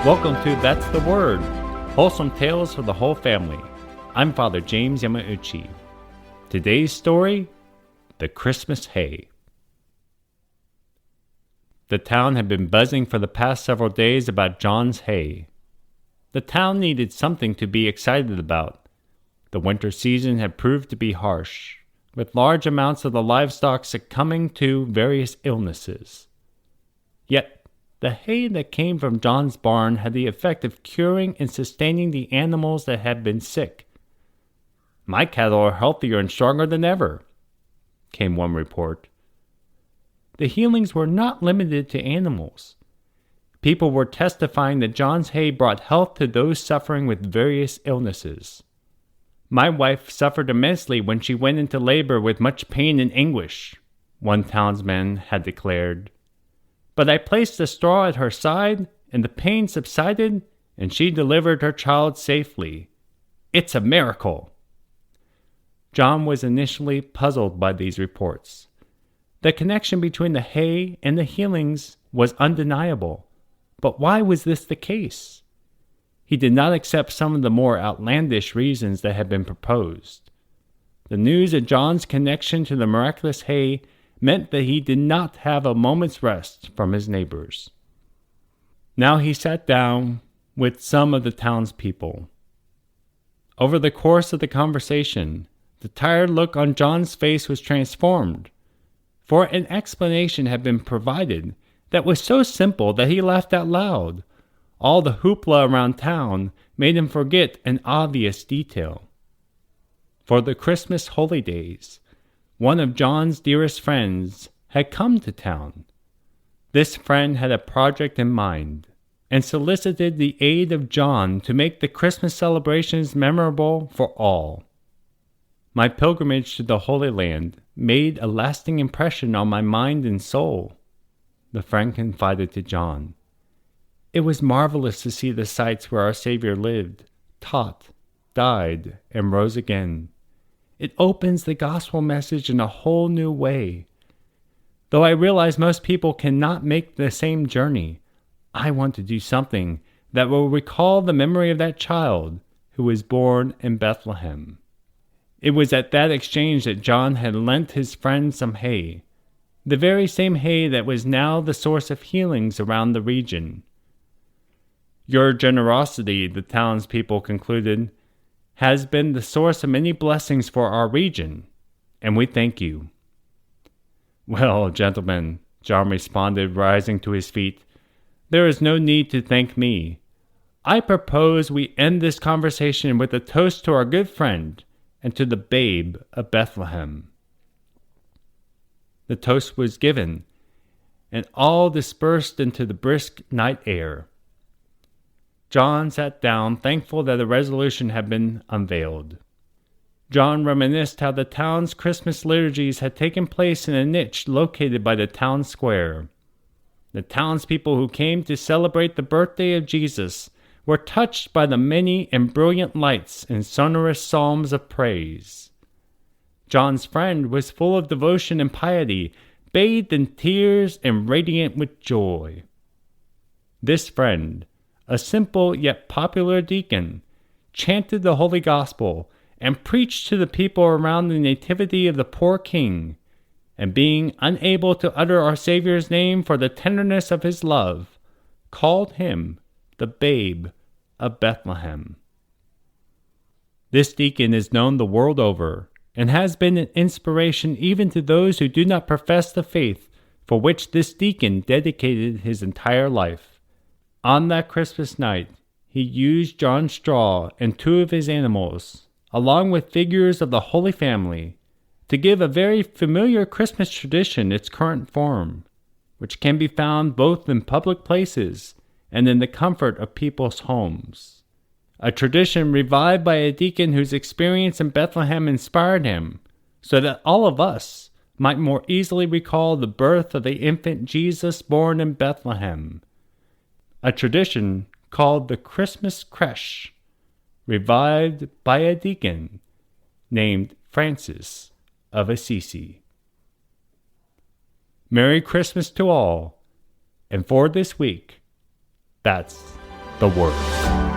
Welcome to That's the Word, wholesome tales for the whole family. I'm Father James Yamauchi. Today's story, The Christmas Hay. The town had been buzzing for the past several days about John's hay. The town needed something to be excited about. The winter season had proved to be harsh, with large amounts of the livestock succumbing to various illnesses. Yet, the hay that came from John's barn had the effect of curing and sustaining the animals that had been sick. "My cattle are healthier and stronger than ever," came one report. The healings were not limited to animals. People were testifying that John's hay brought health to those suffering with various illnesses. "My wife suffered immensely when she went into labor with much pain and anguish," one townsman had declared. "But I placed a straw at her side, and the pain subsided, and she delivered her child safely. It's a miracle." John was initially puzzled by these reports. The connection between the hay and the healings was undeniable. But why was this the case? He did not accept some of the more outlandish reasons that had been proposed. The news of John's connection to the miraculous hay meant that he did not have a moment's rest from his neighbors. Now he sat down with some of the townspeople. Over the course of the conversation, the tired look on John's face was transformed, for an explanation had been provided that was so simple that he laughed out loud. All the hoopla around town made him forget an obvious detail. For the Christmas holy days, one of John's dearest friends had come to town. This friend had a project in mind and solicited the aid of John to make the Christmas celebrations memorable for all. "My pilgrimage to the Holy Land made a lasting impression on my mind and soul," the friend confided to John. "It was marvelous to see the sites where our Savior lived, taught, died, and rose again. It opens the gospel message in a whole new way. Though I realize most people cannot make the same journey, I want to do something that will recall the memory of that child who was born in Bethlehem." It was at that exchange that John had lent his friend some hay, the very same hay that was now the source of healings around the region. "Your generosity," the townspeople concluded, "has been the source of many blessings for our region, and we thank you." "Well, gentlemen," John responded, rising to his feet, "there is no need to thank me. I propose we end this conversation with a toast to our good friend and to the Babe of Bethlehem." The toast was given, and all dispersed into the brisk night air. John sat down, thankful that a resolution had been unveiled. John reminisced how the town's Christmas liturgies had taken place in a niche located by the town square. The townspeople who came to celebrate the birthday of Jesus were touched by the many and brilliant lights and sonorous psalms of praise. John's friend was full of devotion and piety, bathed in tears and radiant with joy. This friend, a simple yet popular deacon, chanted the Holy Gospel and preached to the people around the nativity of the poor king, and being unable to utter our Savior's name for the tenderness of his love, called him the Babe of Bethlehem. This deacon is known the world over and has been an inspiration even to those who do not profess the faith for which this deacon dedicated his entire life. On that Christmas night, he used John's straw and two of his animals, along with figures of the Holy Family, to give a very familiar Christmas tradition its current form, which can be found both in public places and in the comfort of people's homes. A tradition revived by a deacon whose experience in Bethlehem inspired him, so that all of us might more easily recall the birth of the infant Jesus born in Bethlehem. A tradition called the Christmas Creche, revived by a deacon named Francis of Assisi. Merry Christmas to all, and for this week, that's the Word.